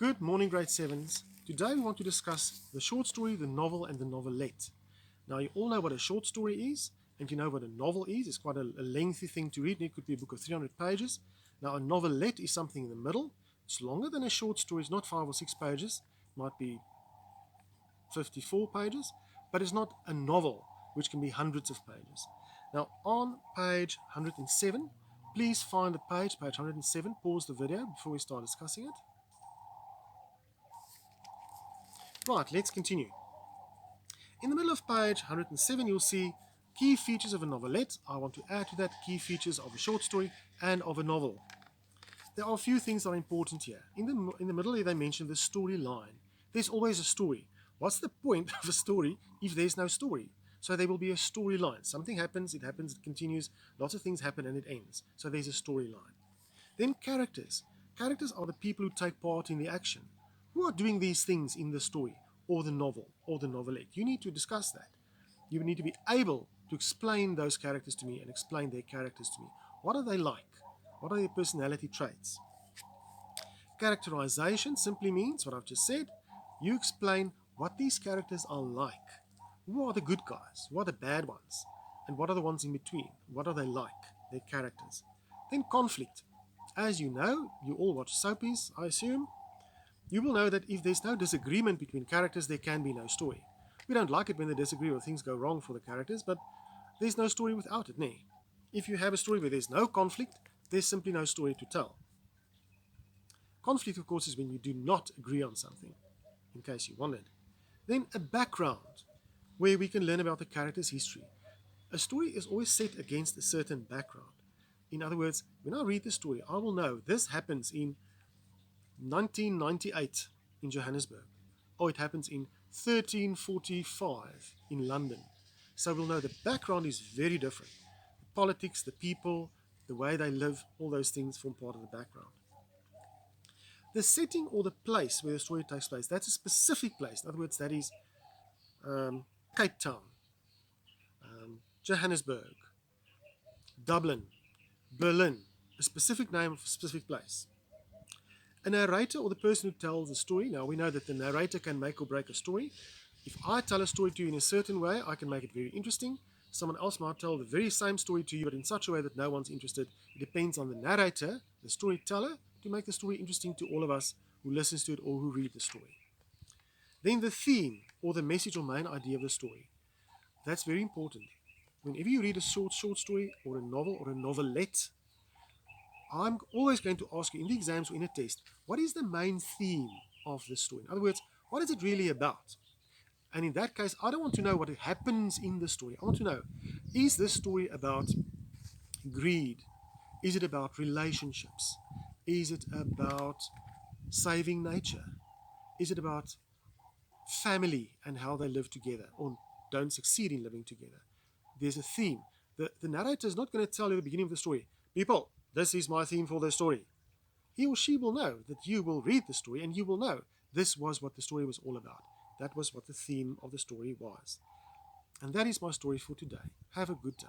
Good morning, grade 7s. Today we want to discuss the short story, the novel, and the novelette. Now, you all know what a short story is, and you know what a novel is. It's quite a lengthy thing to read. It could be a book of 300 pages. Now, a novelette is something in the middle. It's longer than a short story. It's not 5 or 6 pages. It might be 54 pages, but it's not a novel, which can be hundreds of pages. Now, on page 107, please find the page 107. Pause the video before we start discussing it. Right, let's continue. In the middle of page 107, you'll see key features of a novelette. I want to add to that key features of a short story and of a novel. There are a few things that are important here. In the middle, they mention the storyline. There's always a story. What's the point of a story if there's no story? So there will be a storyline. Something happens, it continues, lots of things happen, and it ends. So there's a storyline. Then characters. Characters are the people who take part in the action. Who are doing these things in the story, or the novel, or the novelette? You need to discuss that. You need to be able to explain those characters to me and explain their characters to me. What are they like? What are their personality traits? Characterization simply means what I've just said. You explain what these characters are like. Who are the good guys? Who are the bad ones? And what are the ones in between? What are they like? Their characters. Then conflict. As you know, you all watch soapies, I assume. You will know that if there's no disagreement between characters, there can be no story. We don't like it when they disagree or things go wrong for the characters, but there's no story without it, nay. If you have a story where there's no conflict, there's simply no story to tell. Conflict, of course, is when you do not agree on something, in case you wondered. Then a background, where we can learn about the character's history. A story is always set against a certain background. In other words, when I read the story, I will know this happens in 1998 in Johannesburg, or it happens in 1345 in London. So we'll know the background is very different. The politics, the people, the way they live, all those things form part of the background. The setting or the place where the story takes place, that's a specific place. In other words, that is Cape Town, Johannesburg, Dublin, Berlin, a specific name of a specific place. A narrator, or the person who tells the story. Now, we know that the narrator can make or break a story. If I tell a story to you in a certain way, I can make it very interesting. Someone else might tell the very same story to you, but in such a way that no one's interested. It depends on the narrator, the storyteller, to make the story interesting to all of us who listens to it or who read the story. Then the theme, or the message or main idea of the story. That's very important. Whenever you read a short story, or a novel, or a novelette, I'm always going to ask you in the exams or in a test, what is the main theme of the story? In other words, what is it really about? And in that case, I don't want to know what happens in the story. I want to know, is this story about greed? Is it about relationships? Is it about saving nature? Is it about family and how they live together or don't succeed in living together? There's a theme. The narrator is not going to tell you at the beginning of the story, people, this is my theme for the story. He or she will know that you will read the story and you will know this was what the story was all about. That was what the theme of the story was. And that is my story for today. Have a good day.